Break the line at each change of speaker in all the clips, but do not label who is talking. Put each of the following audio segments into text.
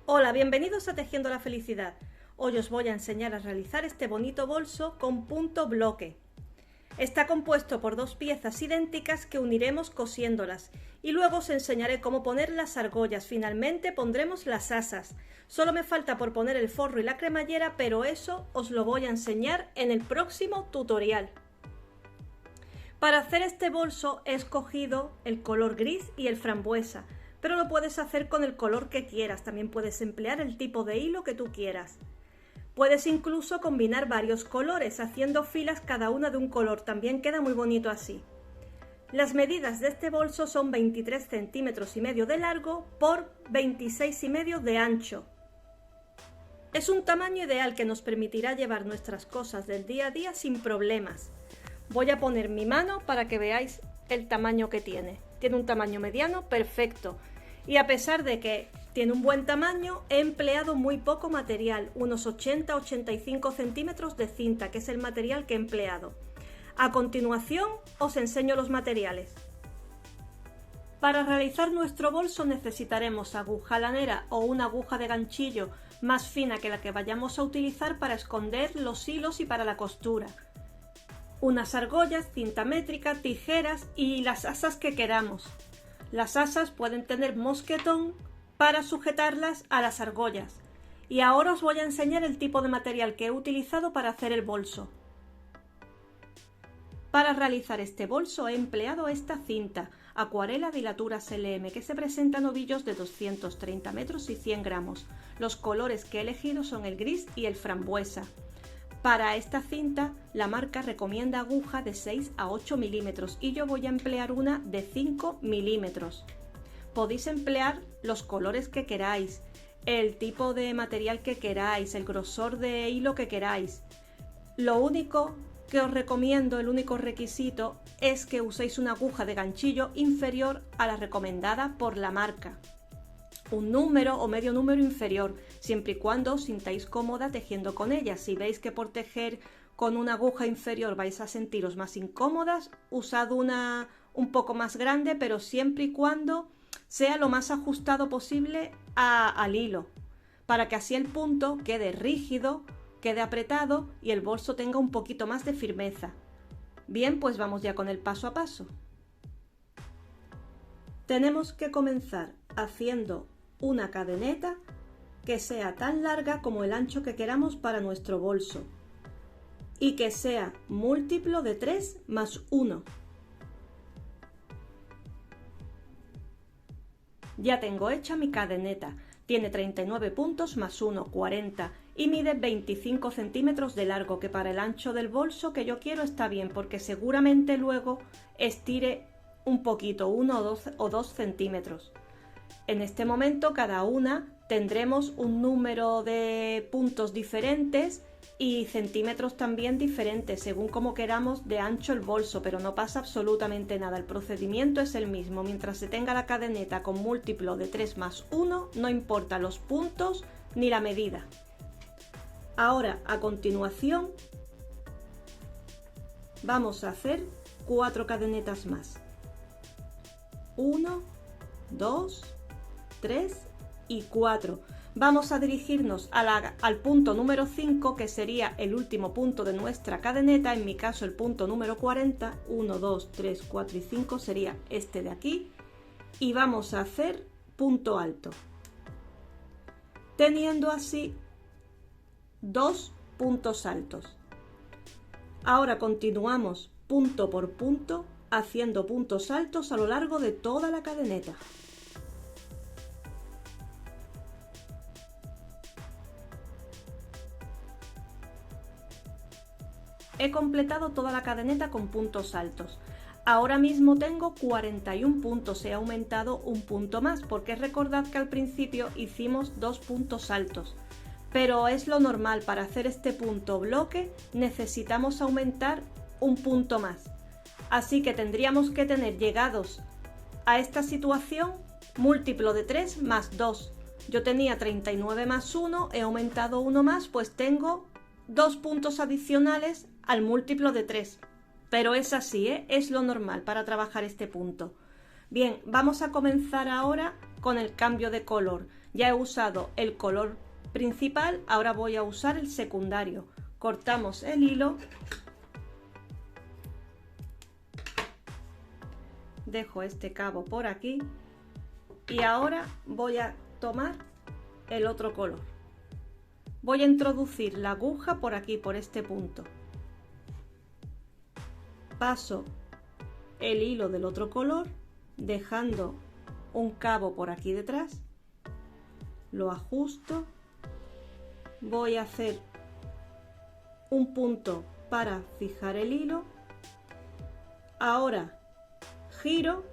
Hola, bienvenidos a Tejiendo la Felicidad. Hoy os voy a enseñar a realizar este bonito bolso con punto bloque. Está compuesto por dos piezas idénticas que uniremos cosiéndolas y luego os enseñaré cómo poner las argollas. Finalmente pondremos las asas. Solo me falta por poner el forro y la cremallera, pero eso os lo voy a enseñar en el próximo tutorial. Para hacer este bolso he escogido el color gris y el frambuesa, pero lo puedes hacer con el color que quieras. También puedes emplear el tipo de hilo que tú quieras. Puedes incluso combinar varios colores haciendo filas cada una de un color, también queda muy bonito así. Las medidas de este bolso son 23 centímetros y medio de largo por 26 y medio de ancho. Es un tamaño ideal que nos permitirá llevar nuestras cosas del día a día sin problemas. Voy a poner mi mano para que veáis el tamaño que tiene. Tiene un tamaño mediano perfecto. Y a pesar de que tiene un buen tamaño, he empleado muy poco material, unos 80-85 centímetros de cinta, que es el material que he empleado. A continuación os enseño los materiales. Para realizar nuestro bolso necesitaremos aguja lanera o una aguja de ganchillo más fina que la que vayamos a utilizar para esconder los hilos y para la costura. Unas argollas, cinta métrica, tijeras y las asas que queramos. Las asas pueden tener mosquetón para sujetarlas a las argollas. Y ahora os voy a enseñar el tipo de material que he utilizado para hacer el bolso. Para realizar este bolso he empleado esta cinta acuarela Dilaturas LM que se presenta en ovillos de 230 metros y 100 gramos. Los colores que he elegido son el gris y el frambuesa. Para esta cinta la marca recomienda aguja de 6 a 8 milímetros y yo voy a emplear una de 5 milímetros. Podéis emplear los colores que queráis, el tipo de material que queráis, el grosor de hilo que queráis. Lo único que os recomiendo, el único requisito, es que uséis una aguja de ganchillo inferior a la recomendada por la marca. Un número o medio número inferior, siempre y cuando os sintáis cómoda tejiendo con ella. Si veis que por tejer con una aguja inferior vais a sentiros más incómodas, usad una un poco más grande, pero siempre y cuando sea lo más ajustado posible al hilo, para que así el punto quede rígido, quede apretado y el bolso tenga un poquito más de firmeza. Bien, pues vamos ya con el paso a paso. Tenemos que comenzar haciendo una cadeneta que sea tan larga como el ancho que queramos para nuestro bolso y que sea múltiplo de 3 más 1. Ya tengo hecha mi cadeneta, tiene 39 puntos más 1, 40 y mide 25 centímetros de largo, que para el ancho del bolso que yo quiero está bien, porque seguramente luego estire un poquito, 1 o 2 centímetros. En este momento cada una tendremos un número de puntos diferentes y centímetros también diferentes, según como queramos de ancho el bolso, pero no pasa absolutamente nada, el procedimiento es el mismo. Mientras se tenga la cadeneta con múltiplo de 3 más 1, no importa los puntos ni la medida. Ahora, a continuación, vamos a hacer 4 cadenetas más. 1, 2, 3 y 4. Vamos a dirigirnos al punto número 5, que sería el último punto de nuestra cadeneta, en mi caso el punto número 40, 1, 2, 3, 4 y 5 sería este de aquí, y vamos a hacer punto alto, teniendo así 2 puntos altos. Ahora continuamos punto por punto, haciendo puntos altos a lo largo de toda la cadeneta. He completado toda la cadeneta con puntos altos. Ahora mismo tengo 41 puntos, he aumentado un punto más, porque recordad que al principio hicimos 2 puntos altos. Pero es lo normal, para hacer este punto bloque necesitamos aumentar un punto más. Así que tendríamos que tener, llegados a esta situación, múltiplo de 3 más 2. Yo tenía 39 más 1, he aumentado uno más, pues tengo 2 puntos adicionales al múltiplo de 3. Pero es así, es lo normal para trabajar este punto. Bien, vamos a comenzar ahora con el cambio de color. Ya he usado el color principal, ahora voy a usar el secundario. Cortamos el hilo, dejo este cabo por aquí y ahora voy a tomar el otro color. Voy a introducir la aguja por aquí, por este punto. Paso el hilo del otro color, dejando un cabo por aquí detrás. Lo ajusto. Voy a hacer un punto para fijar el hilo. Ahora giro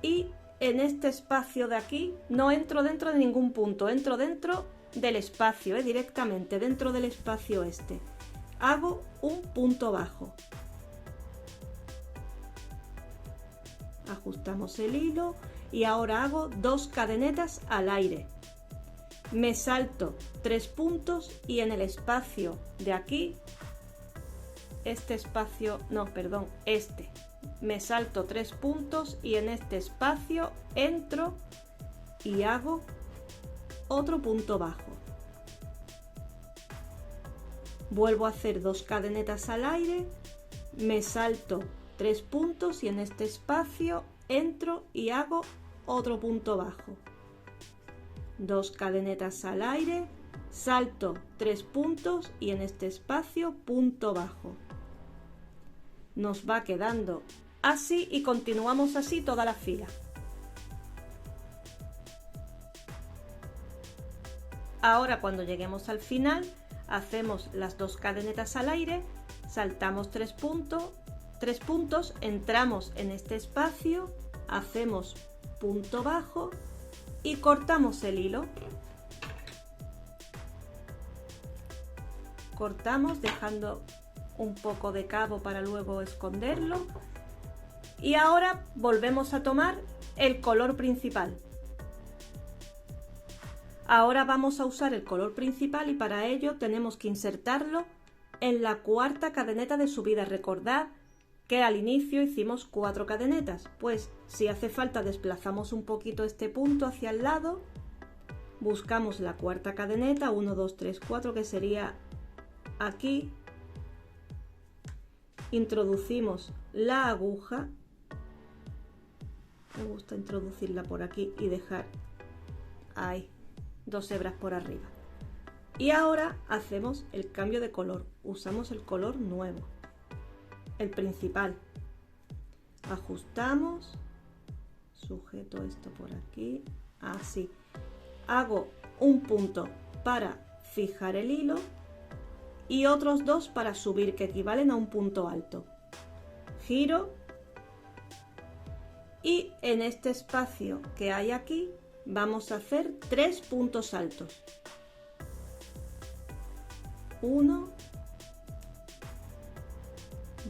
y en este espacio de aquí no entro dentro de ningún punto, entro dentro del espacio, directamente dentro del espacio este. Hago un punto bajo. Ajustamos el hilo y ahora hago 2 cadenetas al aire. Me salto 3 puntos y en el espacio de aquí, me salto 3 puntos y en este espacio entro y hago otro punto bajo. Vuelvo a hacer 2 cadenetas al aire, me salto 3 puntos y en este espacio entro y hago otro punto bajo. 2 cadenetas al aire, salto 3 puntos y en este espacio punto bajo. Nos va quedando así y continuamos así toda la fila. Ahora cuando lleguemos al final hacemos las 2 cadenetas al aire, saltamos 3 puntos, entramos en este espacio, hacemos punto bajo y cortamos el hilo. Cortamos dejando un poco de cabo para luego esconderlo y ahora volvemos a tomar el color principal. Ahora vamos a usar el color principal y para ello tenemos que insertarlo en la 4ª cadeneta de subida. Recordad que al inicio hicimos 4 cadenetas, pues si hace falta desplazamos un poquito este punto hacia el lado, buscamos la 4ª cadeneta, 1, 2, 3, 4, que sería aquí, introducimos la aguja, me gusta introducirla por aquí y dejar ahí 2 hebras por arriba. Y ahora hacemos el cambio de color, usamos el color nuevo, el principal. Ajustamos, sujeto esto por aquí, así. Hago un punto para fijar el hilo y otros 2 para subir, que equivalen a un punto alto. Giro y en este espacio que hay aquí vamos a hacer 3 puntos altos. 1,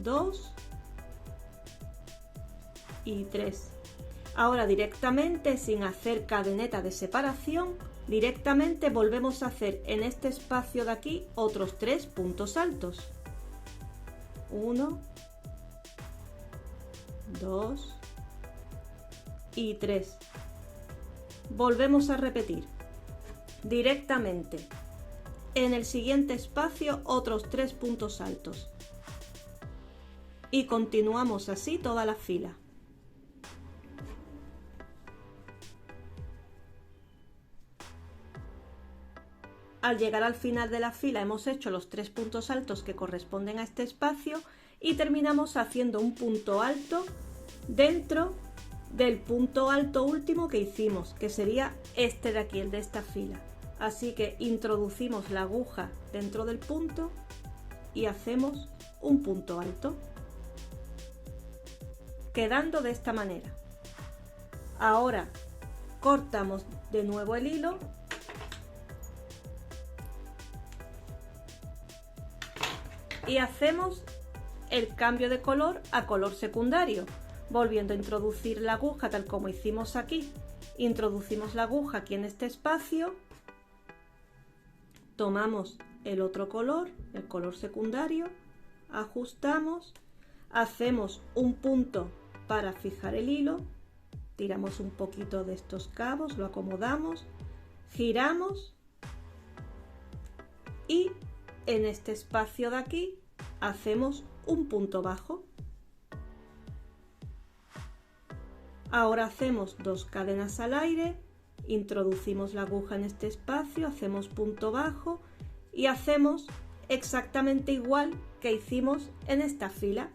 2 y 3. Ahora directamente, sin hacer cadeneta de separación, directamente volvemos a hacer en este espacio de aquí otros 3 puntos altos. 1, 2 y 3. Volvemos a repetir directamente en el siguiente espacio otros 3 puntos altos y continuamos así toda la fila. Al llegar al final de la fila hemos hecho los 3 puntos altos que corresponden a este espacio y terminamos haciendo un punto alto dentro del punto alto último que hicimos, que sería este de aquí, el de esta fila. Así que introducimos la aguja dentro del punto y hacemos un punto alto, quedando de esta manera. Ahora cortamos de nuevo el hilo y hacemos el cambio de color a color secundario, volviendo a introducir la aguja tal como hicimos aquí. Introducimos la aguja aquí en este espacio, tomamos el otro color, el color secundario, ajustamos, hacemos un punto para fijar el hilo, tiramos un poquito de estos cabos, lo acomodamos, giramos y en este espacio de aquí hacemos un punto bajo. Ahora hacemos 2 cadenas al aire, introducimos la aguja en este espacio, hacemos punto bajo y hacemos exactamente igual que hicimos en esta fila,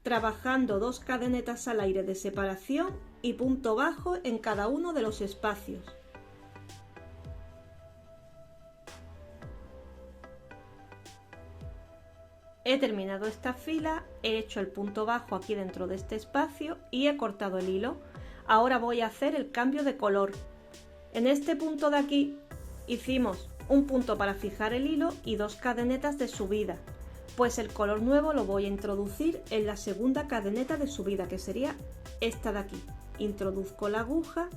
trabajando 2 cadenetas al aire de separación y punto bajo en cada uno de los espacios. He terminado esta fila, he hecho el punto bajo aquí dentro de este espacio y he cortado el hilo. Ahora voy a hacer el cambio de color. En este punto de aquí hicimos un punto para fijar el hilo y 2 cadenetas de subida. Pues el color nuevo lo voy a introducir en la segunda cadeneta de subida, que sería esta de aquí. Introduzco la aguja,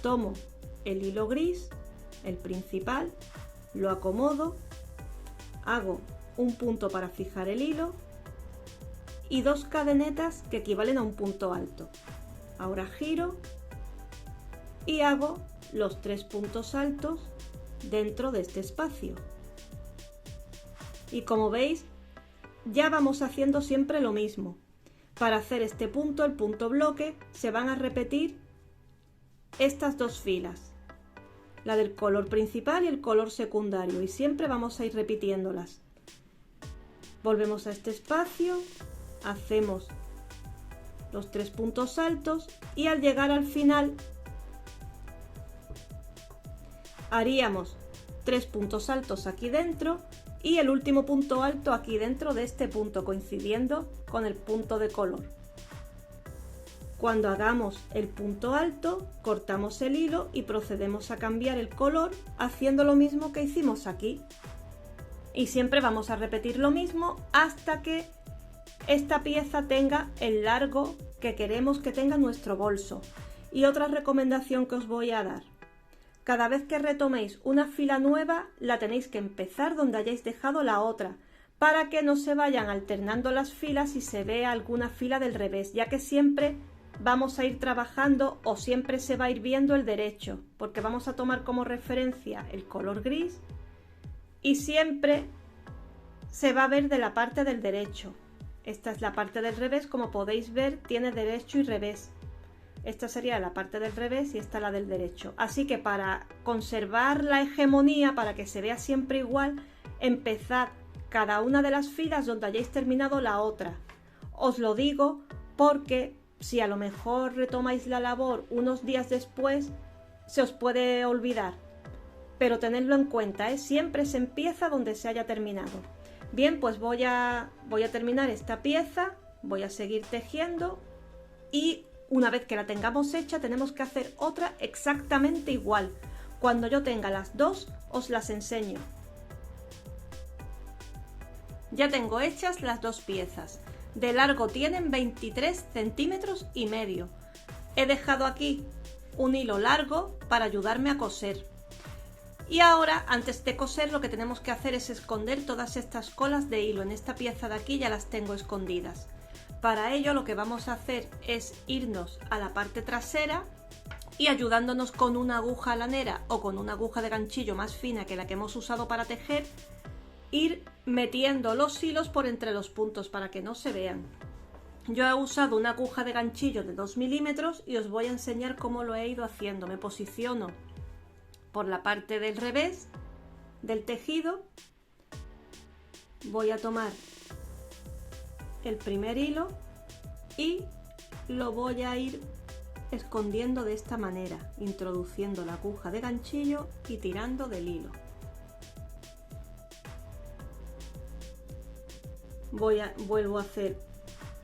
tomo el hilo gris, el principal, lo acomodo, hago un punto para fijar el hilo y 2 cadenetas que equivalen a un punto alto. Ahora giro y hago los 3 puntos altos dentro de este espacio. Y como veis, ya vamos haciendo siempre lo mismo. Para hacer este punto, el punto bloque, se van a repetir estas 2 filas, la del color principal y el color secundario, y siempre vamos a ir repitiéndolas. Volvemos a este espacio, hacemos los 3 puntos altos y al llegar al final haríamos 3 puntos altos aquí dentro y el último punto alto aquí dentro de este punto, coincidiendo con el punto de color. Cuando hagamos el punto alto, cortamos el hilo y procedemos a cambiar el color haciendo lo mismo que hicimos aquí. Y siempre vamos a repetir lo mismo hasta que esta pieza tenga el largo que queremos que tenga nuestro bolso. Y otra recomendación que os voy a dar: cada vez que retoméis una fila nueva, la tenéis que empezar donde hayáis dejado la otra, para que no se vayan alternando las filas y se vea alguna fila del revés, ya que siempre vamos a ir trabajando o siempre se va a ir viendo el derecho, porque vamos a tomar como referencia el color gris y siempre se va a ver de la parte del derecho. Esta es la parte del revés, como podéis ver, tiene derecho y revés. Esta sería la parte del revés y esta la del derecho. Así que para conservar la hegemonía, para que se vea siempre igual, empezad cada una de las filas donde hayáis terminado la otra. Os lo digo porque si a lo mejor retomáis la labor unos días después, se os puede olvidar. Pero tenedlo en cuenta, ¿eh? Siempre se empieza donde se haya terminado. Bien, pues voy a terminar esta pieza, voy a seguir tejiendo y una vez que la tengamos hecha tenemos que hacer otra exactamente igual. Cuando yo tenga las dos os las enseño. Ya tengo hechas las 2 piezas. De largo tienen 23 centímetros y medio. He dejado aquí un hilo largo para ayudarme a coser. Y ahora, antes de coser, lo que tenemos que hacer es esconder todas estas colas de hilo. En esta pieza de aquí ya las tengo escondidas. Para ello lo que vamos a hacer es irnos a la parte trasera y ayudándonos con una aguja lanera o con una aguja de ganchillo más fina que la que hemos usado para tejer, ir metiendo los hilos por entre los puntos para que no se vean. Yo he usado una aguja de ganchillo de 2 milímetros y os voy a enseñar cómo lo he ido haciendo. Me posiciono por la parte del revés del tejido, voy a tomar el primer hilo y lo voy a ir escondiendo de esta manera, introduciendo la aguja de ganchillo y tirando del hilo. Vuelvo a hacer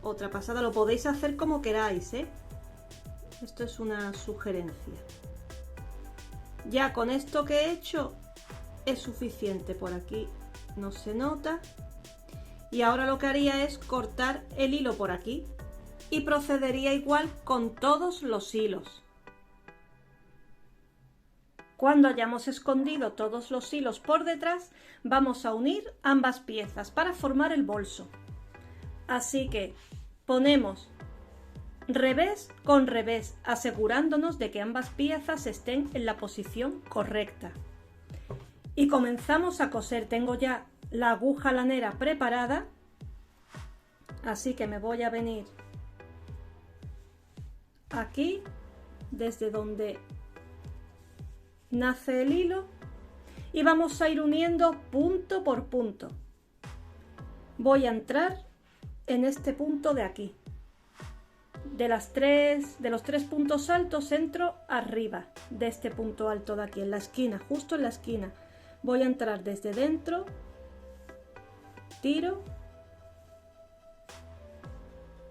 otra pasada, lo podéis hacer como queráis, ¿eh? Esto es una sugerencia. Ya con esto que he hecho es suficiente, por aquí no se nota. Y ahora lo que haría es cortar el hilo por aquí y procedería igual con todos los hilos. Cuando hayamos escondido todos los hilos por detrás, vamos a unir ambas piezas para formar el bolso. Así que ponemos revés con revés, asegurándonos de que ambas piezas estén en la posición correcta. Y comenzamos a coser. Tengo ya la aguja lanera preparada, así que me voy a venir aquí, desde donde nace el hilo, y vamos a ir uniendo punto por punto. Voy a entrar en este punto de aquí. De los tres puntos altos entro arriba de este punto alto de aquí, en la esquina, justo en la esquina. Voy a entrar desde dentro, tiro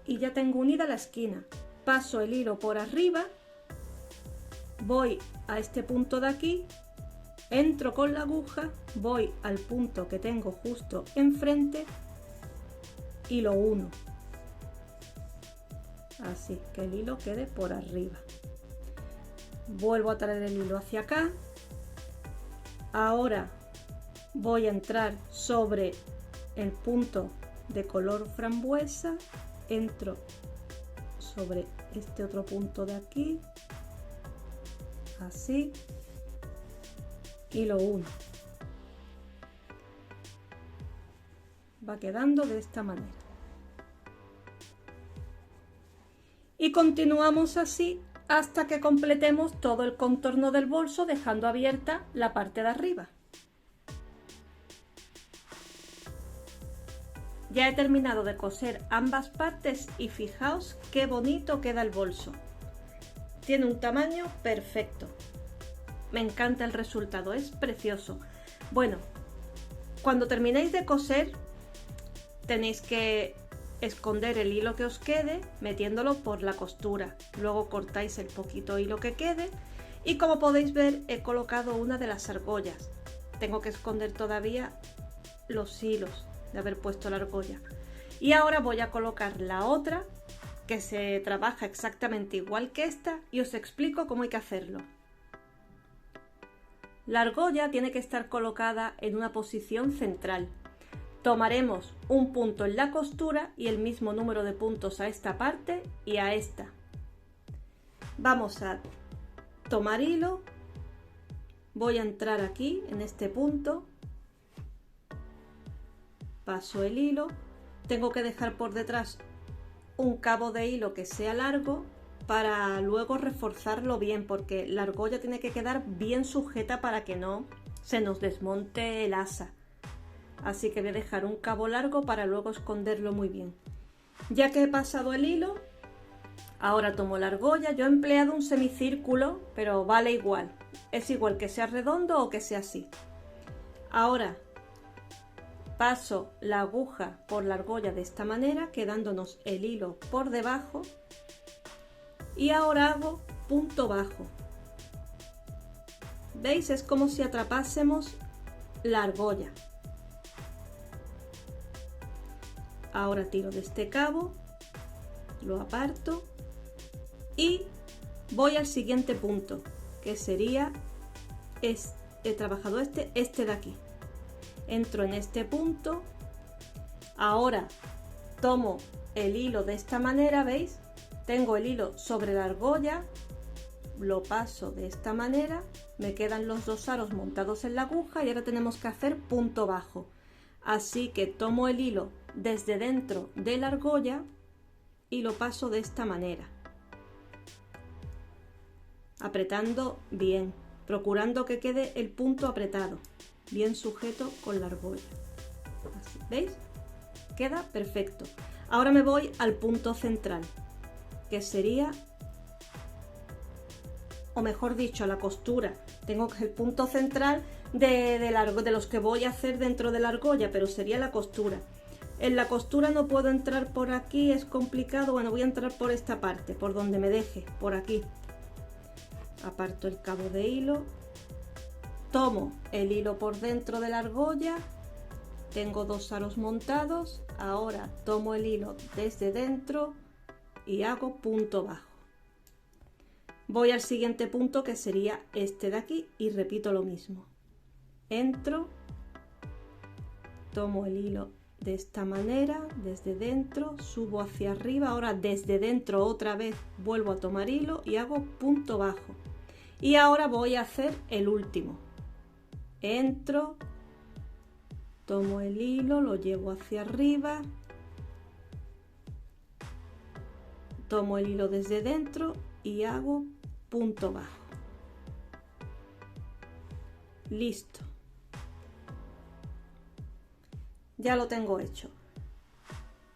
y ya tengo unida la esquina. Paso el hilo por arriba, voy a este punto de aquí, entro con la aguja, voy al punto que tengo justo enfrente y lo uno. Así que el hilo quede por arriba. Vuelvo a traer el hilo hacia acá. Ahora voy a entrar sobre el punto de color frambuesa, entro sobre este otro punto de aquí, así, y lo uno. Va quedando de esta manera. Y continuamos así hasta que completemos todo el contorno del bolso, dejando abierta la parte de arriba. Ya he terminado de coser ambas partes y fijaos qué bonito queda el bolso. Tiene un tamaño perfecto. Me encanta el resultado, es precioso. Bueno, cuando terminéis de coser tenéis que esconder el hilo que os quede metiéndolo por la costura. Luego cortáis el poquito hilo que quede y, como podéis ver, he colocado una de las argollas. Tengo que esconder todavía los hilos de haber puesto la argolla. Y ahora voy a colocar la otra, que se trabaja exactamente igual que esta, y os explico cómo hay que hacerlo. La argolla tiene que estar colocada en una posición central. Tomaremos un punto en la costura y el mismo número de puntos a esta parte y a esta. Vamos a tomar hilo, voy a entrar aquí en este punto, paso el hilo, tengo que dejar por detrás un cabo de hilo que sea largo para luego reforzarlo bien, porque la argolla tiene que quedar bien sujeta para que no se nos desmonte el asa. Así que voy a dejar un cabo largo para luego esconderlo muy bien. Ya que he pasado el hilo, ahora tomo la argolla. Yo he empleado un semicírculo, pero vale igual. Es igual que sea redondo o que sea así. Ahora paso la aguja por la argolla de esta manera, quedándonos el hilo por debajo. Y ahora hago punto bajo. ¿Veis? Es como si atrapásemos la argolla. Ahora tiro de este cabo, lo aparto y voy al siguiente punto, que sería, he trabajado este de aquí. Entro en este punto, ahora tomo el hilo de esta manera, ¿veis? Tengo el hilo sobre la argolla, lo paso de esta manera, me quedan los dos aros montados en la aguja y ahora tenemos que hacer punto bajo. Así que tomo el hilo desde dentro de la argolla y lo paso de esta manera, apretando bien, procurando que quede el punto apretado, bien sujeto con la argolla. Así, ¿veis? Queda perfecto. Ahora me voy al punto central, que sería, o mejor dicho, a la costura. Tengo el punto central de los que voy a hacer dentro de la argolla, pero sería la costura. En la costura no puedo entrar por aquí, es complicado. Bueno, voy a entrar por esta parte, por donde me deje, por aquí. Aparto el cabo de hilo, tomo el hilo por dentro de la argolla, tengo dos aros montados, ahora tomo el hilo desde dentro y hago punto bajo. Voy al siguiente punto, que sería este de aquí, y repito lo mismo. Entro, tomo el hilo de esta manera, desde dentro, subo hacia arriba, ahora desde dentro otra vez vuelvo a tomar hilo y hago punto bajo. Y ahora voy a hacer el último. Entro, tomo el hilo, lo llevo hacia arriba, tomo el hilo desde dentro y hago punto bajo. Listo. Ya lo tengo hecho.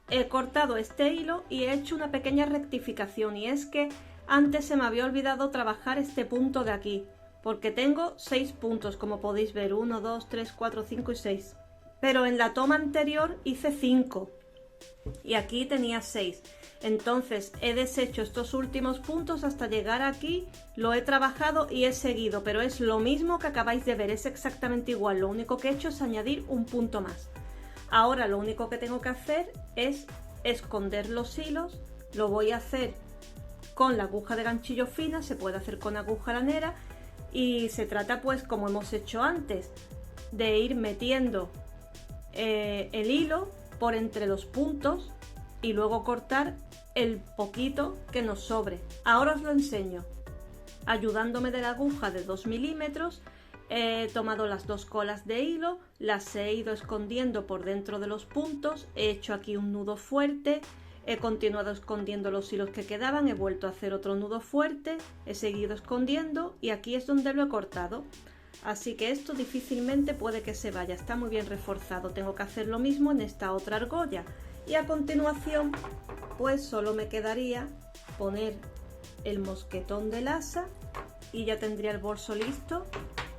He cortado este hilo y he hecho una pequeña rectificación, y es que antes se me había olvidado trabajar este punto de aquí, porque tengo 6 puntos, como podéis ver, 1, 2, 3, 4, 5 y 6. Pero en la toma anterior hice 5 y aquí tenía 6. Entonces he deshecho estos últimos puntos hasta llegar aquí, lo he trabajado y he seguido, pero es lo mismo que acabáis de ver, es exactamente igual, lo único que he hecho es añadir un punto más. Ahora lo único que tengo que hacer es esconder los hilos. Lo voy a hacer con la aguja de ganchillo fina, se puede hacer con aguja lanera, y se trata, pues, como hemos hecho antes, de ir metiendo el hilo por entre los puntos y luego cortar el poquito que nos sobre. Ahora os lo enseño. Ayudándome de la aguja de 2 milímetros, he tomado las 2 colas de hilo, las he ido escondiendo por dentro de los puntos, he hecho aquí un nudo fuerte, he continuado escondiendo los hilos que quedaban, he vuelto a hacer otro nudo fuerte, he seguido escondiendo y aquí es donde lo he cortado. Así que esto difícilmente puede que se vaya, está muy bien reforzado. Tengo que hacer lo mismo en esta otra argolla. Y a continuación, pues solo me quedaría poner el mosquetón del asa y ya tendría el bolso listo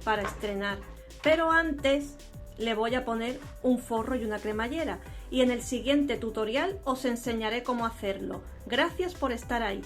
para estrenar. Pero antes le voy a poner un forro y una cremallera. Y en el siguiente tutorial os enseñaré cómo hacerlo. Gracias por estar ahí.